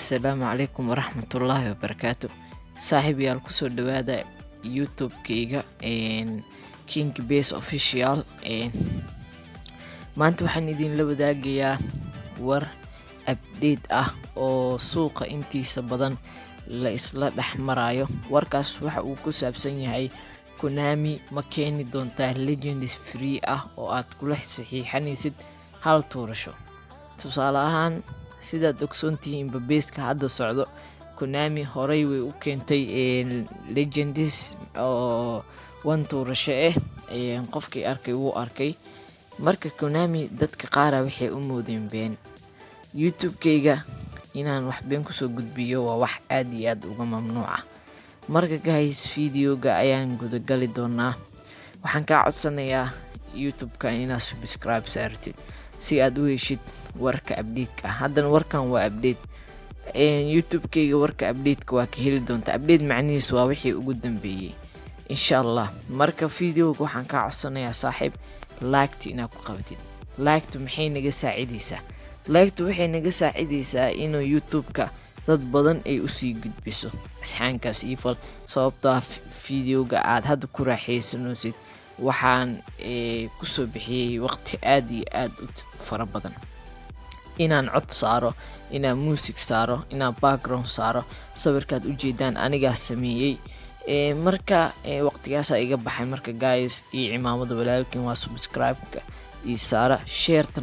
Assalaamu calaykum waraxmatullaahi wabarakaatu. Saaxiibayaal ku soo dhawaada YouTube-kayga King Base Official. Maanta waxaan idinla wadaagayaa war update ah oo suuqa intiisa badan la isla dhex marayo. Warkaas waxa uu ku saabsan yahay Konami ma keeni doontaa Legends free ah oo aad kula saxiixanaysid hal tuurasho. Tusaale ahaan sidaad ogsoontihiin Babeska hadda socdo, Konami horey way u keentay Legends oo one tuurasho qofkii arkay wuu arkay. Marka Konami dadka qaar waxay u moodeen been. YouTube-kayga inaan wax been ku soo gudbiyo waa wax aad iyo aad uga mamnuuc ah. Marka guys, videoga ayaan gudagali doonaa. Waxaan kaa codsanayaa YouTube-ka inaad subscribe saartid si aad u heshid warka update-ka. Haddana warkan waa update. YouTube-kayga warka update-ka waa ka heli doontaa. Update macnihiisu waa wixii ugu dambeeyay insha Allah. Marka videoga waxaan kaa codsanayaa saaxiib like inaad ku qabatid. Like maxay naga saacidaysaa? Like waxay naga saacidaysaa inuu YouTube-ka dad badan ay u sii gudbiso asxaankaas ifal, sababtoo ah videoga aad hadda ku raaxaysanaysid waxaan ku soo bixiyay waqti aad iyo aad u fara badan. Inaan cod saaro, inaan music saaro, inaan background saaro, sawirkaad u jeedaan anigaa sameeyay. Marka waqtigaas iga baxay. Marka guys, cimaamada walaalkiin waa subscribe-ka iyo saara, share-ta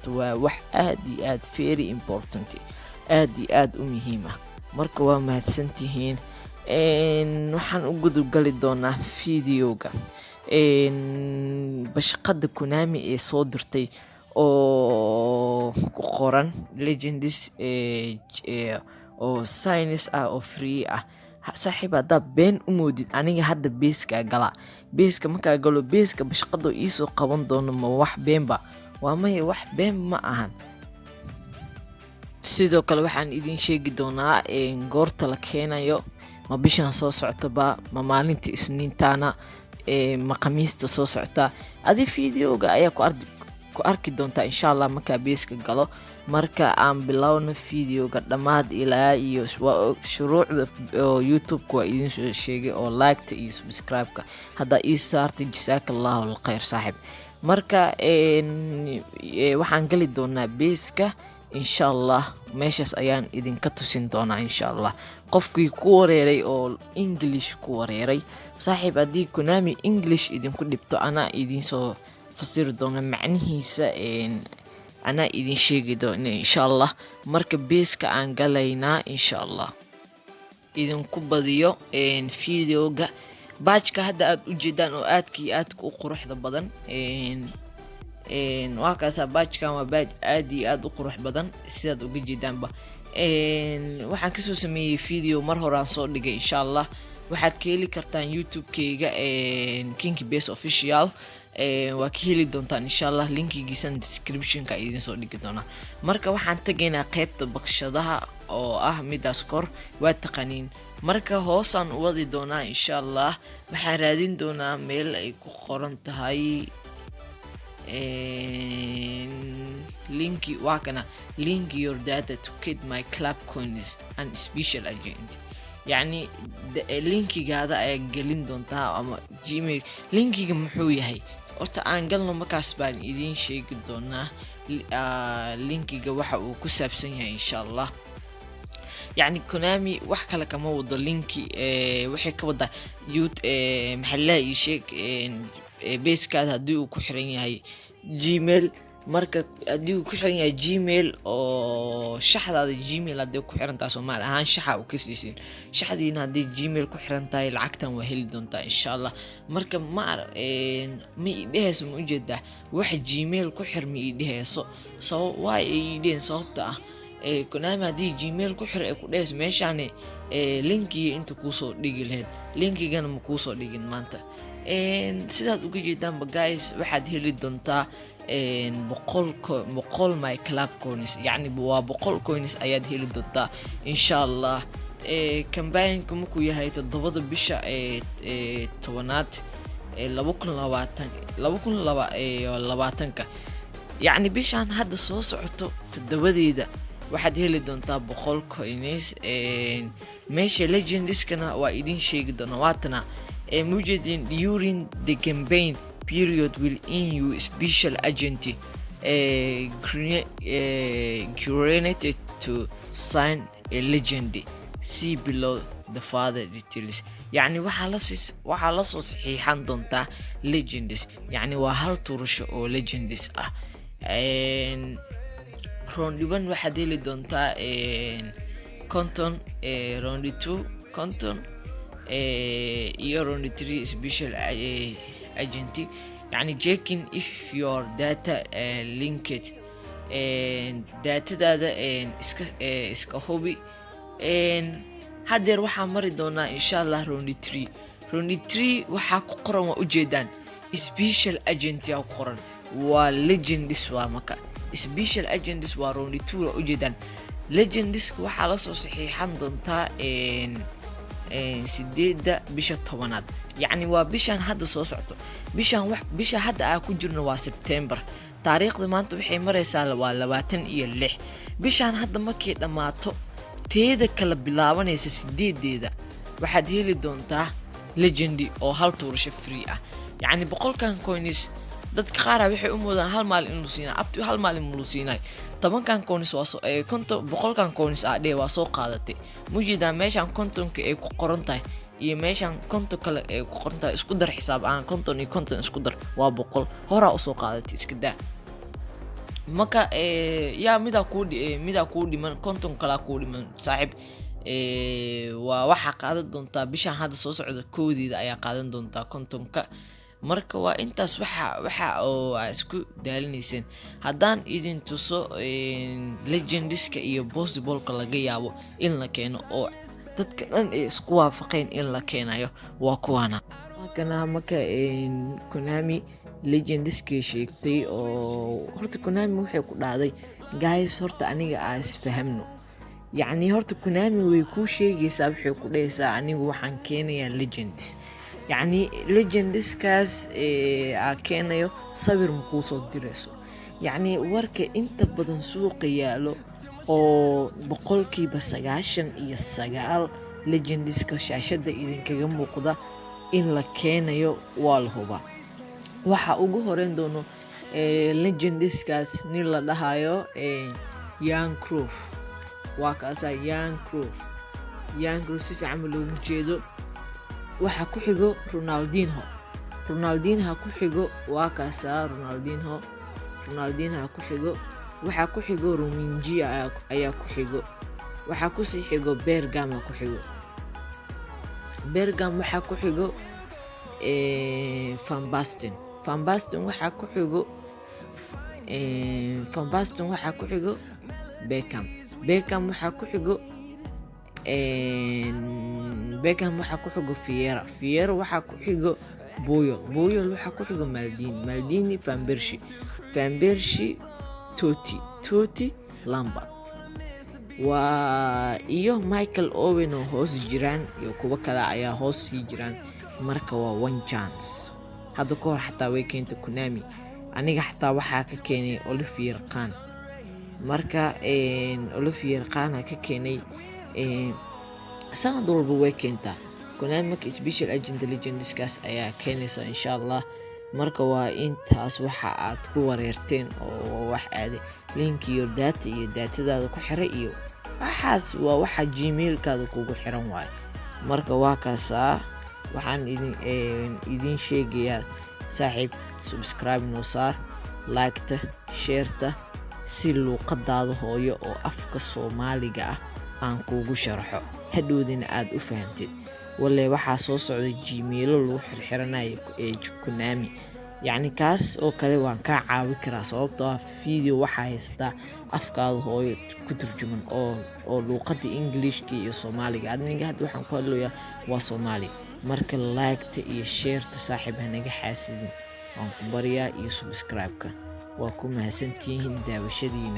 waa wax aad iyo aad very important, aad iyo aad u muhiim ah. Marka waa mahadsantihiin. Waxaan u gudagali doonaa videoga bashqada Konami ee soo dirtay oo ku qoran Legends oo science ah oo free ah. Saaxiib hadda been u moodid, aniga hadda Baseska gala. Baseska markaa galo, Baseska bashqado ii soo qaban doono ma wax beenba? Waa maya, wax been ma ahan. Sidoo kale waxaan idin sheegi doonaa goorta la keenayo, ma bishan soo socotaba, ma maalinta Isniintana, ma Khamiista soo socota. Adi videoga ayaa ku arki doontaa insha Allah markaa Baseska galo. Marka aan bilowno videoga dhammaad ilaa iyo shuruucda YouTube-ka waa idin soo sheegay oo like iyo subscribe-ka hadda ii saartay. Jazakallahu alkhayr saaxiib. Marka waxaan gali doonaa Baseska insha Allah. Meeshaas ayaan idinka tusin doonaa insha Allah. Qofkii ku wareeray oo English ku wareeray, saaxiib haddii Konami English idinku dhibto, anaa idin soo fasiri doona macnihiisa, anaa idin sheegi doona insha Allah. Marka Baseska aan galaynaa insha Allah. Idinku badiyo videoga badge-ka hadda aad u jeedaan oo aadka u quruxda badan. Waa kaasa badge-kan waa badge aad iyo aad u qurux badan sidaad uga jeedaanba. Waxaan kasoo sameeyay video mar hore aan soo dhigay insha Allah. Waxaad ka heli kartaan YouTube-kayga King Base Official. Waa ka heli doontaan insha Allah. Linkigiisana description-ka idin soo dhigi doonaa. Marka waxaan tagaynaa qaybta baqshadaha oo ah midaas kor, waa taqaaniin. Marka hoosaan u wadi doonaa insha Allah. Waxaan raadin doonaa meel ay ku qoran tahay linki, waa kana link your data to get my club coins and special agent. يعني linkigaada ayaa gelin doontaa ama Gmail. Linkiga muxuu yahay? Horta aan galno markaas baan idin sheegi doonaa linkiga waxa uu ku saabsan yahay insha Allah. يعني Konami wax kale kama wado linki, waxay ka wadaa maxaa ii sheeg Baseskaada haddii uu ku xiran yahay Gmail. Marka haddii uu ku xiran yahay Gmail oo shaxdaada Gmail haddii ku xiran tahay Soomaali ahaan shaxa u kasaysin, shaxdiina haddii Gmail ku xiran tahay lacagtan waa heli doontaa insha Allah. Marka ma idhehayso, ma ujeedaa wax Gmail ku xir ma idhehayso. Sabab waa ay idheen sababta ah Konami haddii Gmail ku xir ay ku dhehayso meeshaan linkiga inta kuu soo dhigi lahayd, linkigana ma kuu soo dhigin maanta. Sidaad uga jeedaanba guys, waxaad heli doontaa 100 my club coins, يعني waa 100 coins ayaad heli doontaa insha Allah. Campaign-ku markuu yahay 7 bisha 10aad 2020 يعني bishaan hadda soo socoto 7deeda waxaad heli doontaa 100 coins. meesha legendiskana waa idin sheegi doona waatana mujeedin during the campaign period will in you special agent granted to sign a legend. See below the further details. يعني waxaa la soo saxiixan doontaa legends, يعني waa hal turasho oo legends ah. round 1 waxaad heli doontaa conton, round 2 conton, iyo round 3 special agent. يعني checking if your data linked datadaada iska hubi. hadeer waxaa mari doonaa insha Allah round 3. round 3 waxaa ku qoran waa ujeedaan special agent yaa ku qoran, waa legends waa maka special agents waa round 2 waa ujeedaan. legends waxaa la soo saxiixan doontaa 8 bisha 10aad, يعني waa bishan hadda soo socto. bisha hadda ku jirno waa September. taariikhda maanta waxay maraysaa waa 26. bishan hadda markay dhamaato teeda kala bilaabanaysa 8deeda waxaad heli doontaa legendi oo hal tuurasho free ah. يعني 100 coins dadka qaar waxay u moodaan hal maalin inuu siinaa abti hal maalin muu siinay. 10 coins waa soo 100 coins dheer waa soo qaadatay. mujiida meeshan kontonka ay ku qoran tahay iyo meeshan konton kale ay ku qoran tahay isku dar xisaab aan konton iyo konton isku dar waa 100 hora u soo qaadatay iska daa. maka yaa mida ku dhiman konton kala ku dhiman saaxib. waa waxa qaadan doontaa bishan hadda soo socda koodiida ayaa qaadan doontaa kontonka. marka waa intaas waxa oo isku daalinaysan. haddaan idin tuso legendiska iyo possible-ka laga yaabo in la keeno oo dadka dhan ay isku waafaqeen in la keenayo waa kuwana. kana marka Konami legendiska sheegtay oo horta Konami waxay ku dhaaday guys horta aniga aan isfahamno. يعني horta Konami way ku sheegaysaa waxay ku dhaysaa anigu waxaan keenayaa legends. يعني legends kaas keenayo sawir ma ku soo dirayso. يعني warka inta badan suuqa yaalo oo 99% legends ka shaashada idinkaga muuqda in la keenayo waa la huba. waxa ugu horeyn doono legends kaas nin la dhahayo Young Cruyff. waa kaasa Young Cruyff si fiican loogu jeedo. waxa ku xigo Ronaldinho ku xigo. waa kaasa Ronaldinho ku xigo. waxa ku xigo Rominji ayaa ku xigo. waxa ku sii xigo Bergam ku xigo. waxa ku xigo Van Basten waxa ku xigo waxa ku xigo Beckham waxa ku xigo waxa ku xigo Fiera waxa ku xigo Boyol waxa ku xigo Maldini Van Persie Totti Lambert waa iyo Michael Owen oo hoos jiraan iyo kuwa kale ayaa hoos sii jiraan. marka waa one chance. hadda ka hor xataa way keentay Konami, aniga xataa waxaa ka keenay Olivier Kahn. marka Olivier Kahn ka keenay sanad walba way keentaa Konami. marka special agent legends kaas ayaa keenaysa insha Allah. marka waa intaas waxa aad ku wareerteen oo wax aad link iyo data iyo datadaada ku xiray iyo waxaas waa waxa gmail-kaada kugu xiran waay. marka waa kaasa waxaan idin sheegayaa saaxiib subscribe noo saar, like-ta, share-ta si luuqadaada hooyo oo afka Soomaaliga ah aan kugu sharaxo hadhoodina aad u fahantid. walla waxa soo socda gmail lagu xirxiranayo Konami. يعني kaas oo kale waan ka caawi karaa sababtoo ah video waxa haysta afkaada hooyo ku turjuman oo luqada Englishka iyo Soomaaliga. aniga hadda waxaan ku hadlayaa waa Soomaali. marka like-ta iyo share-ta saaxiib hanaga xaasidin waan ku bariyaa iyo subscribe-ka. waa ku mahadsantihiin daawashadiina.